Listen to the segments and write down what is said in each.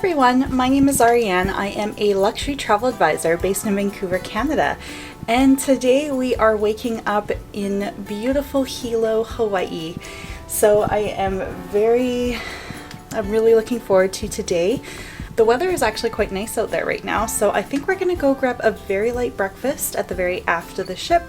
everyone, my name is Ariane. I am a luxury travel advisor based in Vancouver, Canada. And today we are waking up in beautiful Hilo, Hawaii. So I'm really looking forward to today. The weather is actually quite nice out there right now, so I think we're gonna go grab a very light breakfast at the very aft of the ship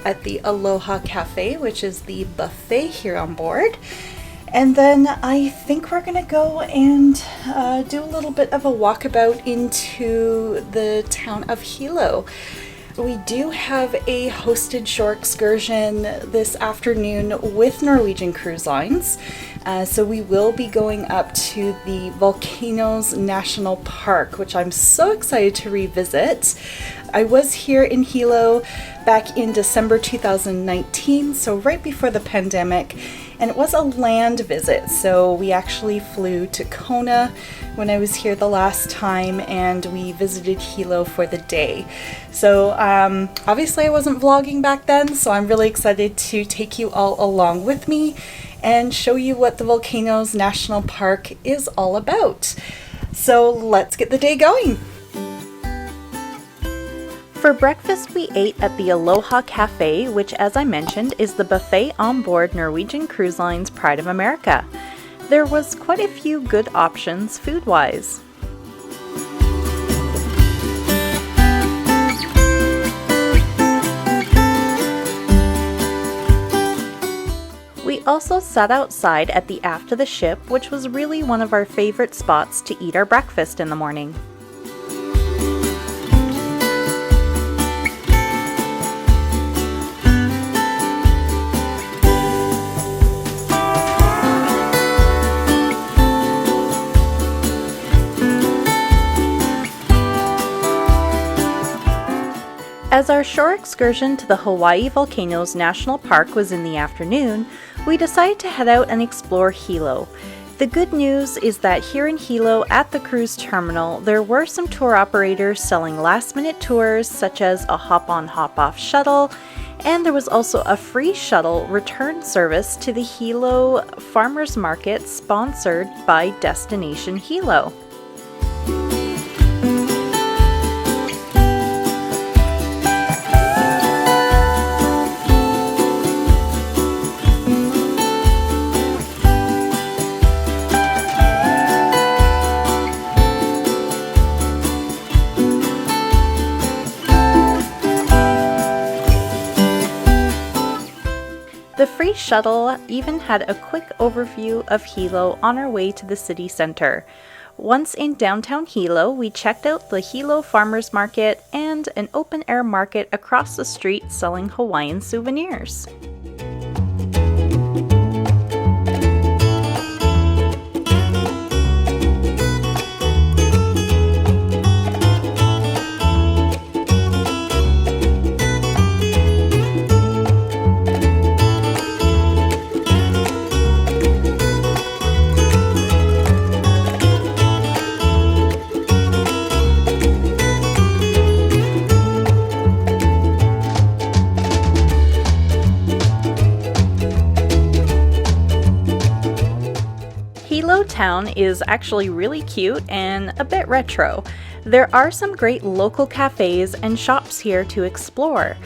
at the Aloha Cafe, which is the buffet here on board. And then I think we're gonna go and do a little bit of a walkabout into the town of Hilo. We do have a hosted shore excursion this afternoon with Norwegian Cruise Lines. So we will be going up to the Volcanoes National Park, which I'm so excited to revisit. I was here in Hilo back in December 2019, so right before the pandemic, and it was a land visit. So we actually flew to Kona when I was here the last time, and we visited Hilo for the day. So obviously I wasn't vlogging back then, so I'm really excited to take you all along with me and show you what the Volcanoes National Park is all about. So let's get the day going. For breakfast, we ate at the Aloha Cafe, which, as I mentioned, is the buffet on board Norwegian Cruise Line's Pride of America. There was quite a few good options food-wise. We also sat outside at the aft of the ship, which was really one of our favorite spots to eat our breakfast in the morning. As our shore excursion to the Hawaii Volcanoes National Park was in the afternoon, we decided to head out and explore Hilo. The good news is that here in Hilo at the cruise terminal, there were some tour operators selling last-minute tours such as a hop-on hop-off shuttle, and there was also a free shuttle return service to the Hilo Farmers Market sponsored by Destination Hilo. The free shuttle even had a quick overview of Hilo on our way to the city center. Once in downtown Hilo, we checked out the Hilo Farmers Market and an open-air market across the street selling Hawaiian souvenirs. Hilo town is actually really cute and a bit retro. There are some great local cafes and shops here to explore.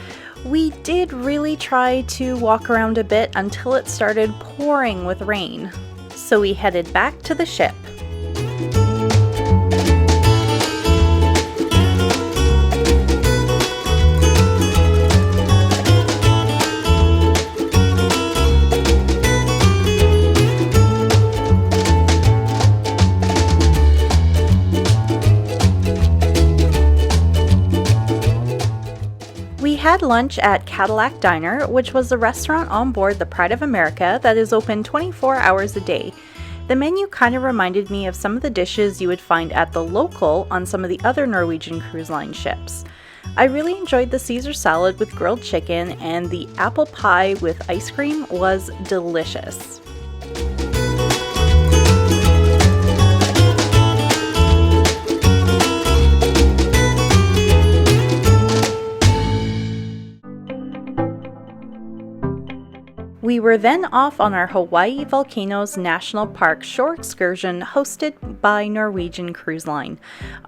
We did really try to walk around a bit until it started pouring with rain, so we headed back to the ship. We had lunch at Cadillac Diner, which was a restaurant on board the Pride of America that is open 24 hours a day. The menu kind of reminded me of some of the dishes you would find at the local on some of the other Norwegian Cruise Line ships. I really enjoyed the Caesar salad with grilled chicken, and the apple pie with ice cream was delicious. We were then off on our Hawaii Volcanoes National Park shore excursion hosted by Norwegian Cruise Line.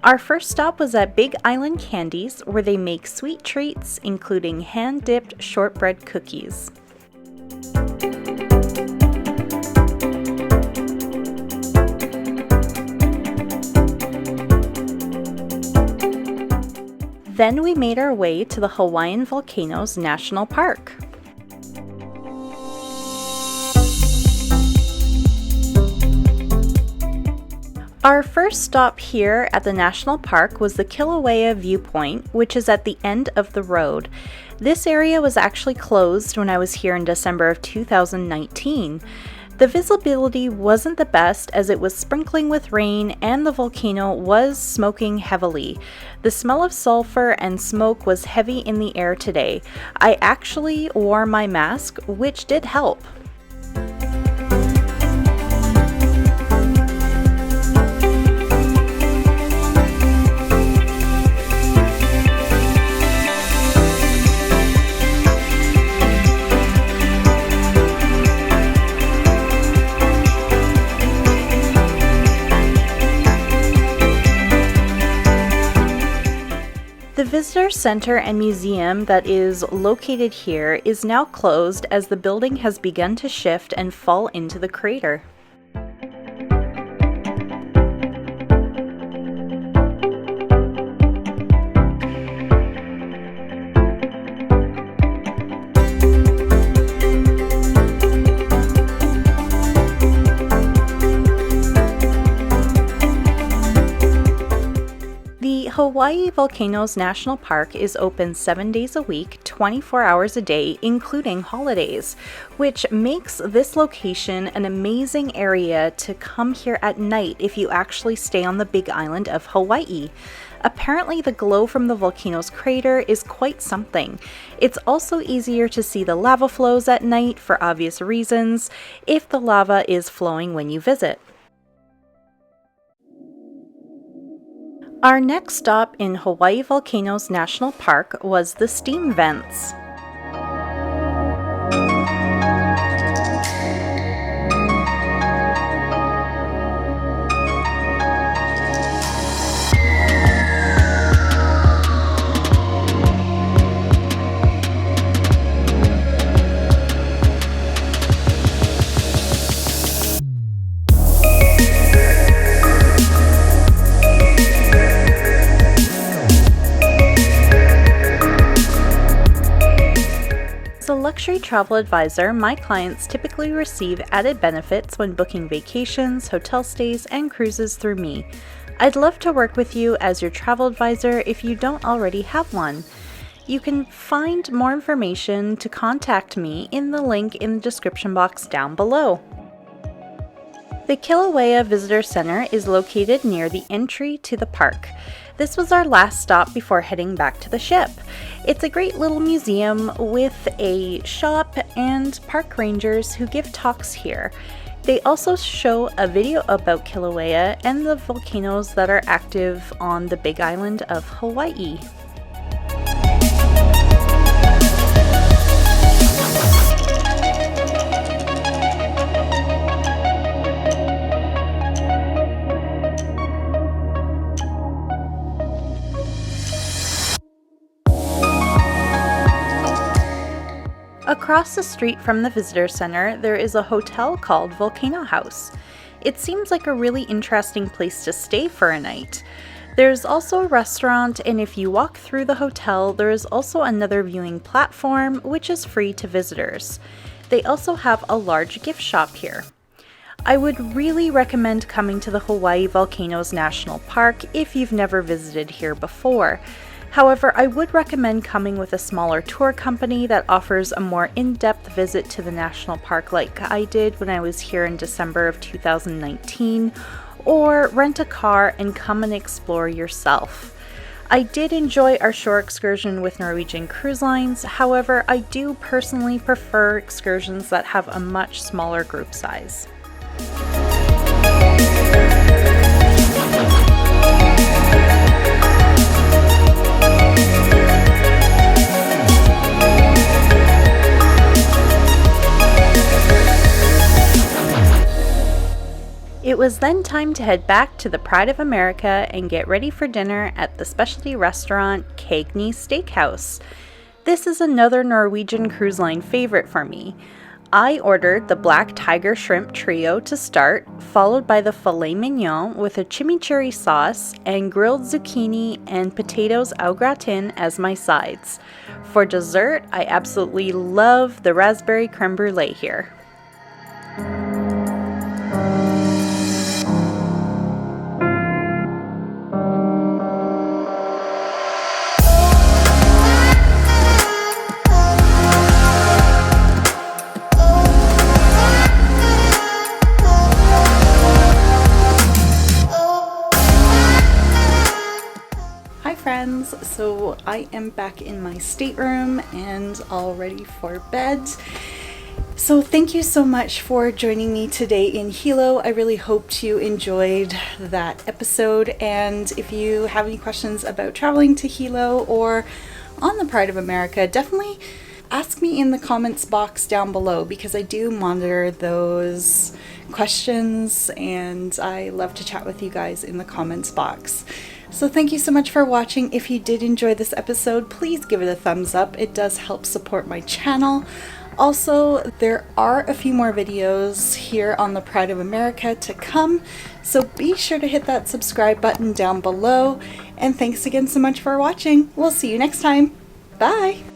Our first stop was at Big Island Candies, where they make sweet treats, including hand-dipped shortbread cookies. Then we made our way to the Hawaiian Volcanoes National Park. Our first stop here at the national park was the Kilauea Viewpoint, which is at the end of the road. This area was actually closed when I was here in December of 2019. The visibility wasn't the best as it was sprinkling with rain and the volcano was smoking heavily. The smell of sulphur and smoke was heavy in the air today. I actually wore my mask, which did help. The visitor center and museum that is located here is now closed as the building has begun to shift and fall into the crater. Hawaii Volcanoes National Park is open 7 days a week, 24 hours a day, including holidays, which makes this location an amazing area to come here at night if you actually stay on the Big Island of Hawaii. Apparently, the glow from the volcano's crater is quite something. It's also easier to see the lava flows at night for obvious reasons if the lava is flowing when you visit. Our next stop in Hawaii Volcanoes National Park was the steam vents. As a luxury travel advisor, my clients typically receive added benefits when booking vacations, hotel stays, and cruises through me. I'd love to work with you as your travel advisor if you don't already have one. You can find more information to contact me in the link in the description box down below. The Kilauea Visitor Center is located near the entry to the park. This was our last stop before heading back to the ship. It's a great little museum with a shop and park rangers who give talks here. They also show a video about Kilauea and the volcanoes that are active on the Big Island of Hawaii. Across the street from the visitor center, there is a hotel called Volcano House. It seems like a really interesting place to stay for a night. There's also a restaurant, and if you walk through the hotel, there is also another viewing platform, which is free to visitors. They also have a large gift shop here. I would really recommend coming to the Hawaii Volcanoes National Park if you've never visited here before. However, I would recommend coming with a smaller tour company that offers a more in-depth visit to the national park like I did when I was here in December of 2019, or rent a car and come and explore yourself. I did enjoy our shore excursion with Norwegian Cruise Lines, however, I do personally prefer excursions that have a much smaller group size. It was then time to head back to the Pride of America and get ready for dinner at the specialty restaurant Cagney Steakhouse. This is another Norwegian Cruise Line favorite for me. I ordered the black tiger shrimp trio to start, followed by the filet mignon with a chimichurri sauce and grilled zucchini and potatoes au gratin as my sides. For dessert, I absolutely love the raspberry creme brulee here. So I am back in my stateroom and all ready for bed. So thank you so much for joining me today in Hilo. I really hope you enjoyed that episode, and if you have any questions about traveling to Hilo or on the Pride of America, definitely ask me in the comments box down below, because I do monitor those questions and I love to chat with you guys in the comments box. So thank you so much for watching. If you did enjoy this episode, please give it a thumbs up. It does help support my channel. Also, there are a few more videos here on the Pride of America to come, so be sure to hit that subscribe button down below. And thanks again so much for watching. We'll see you next time. Bye!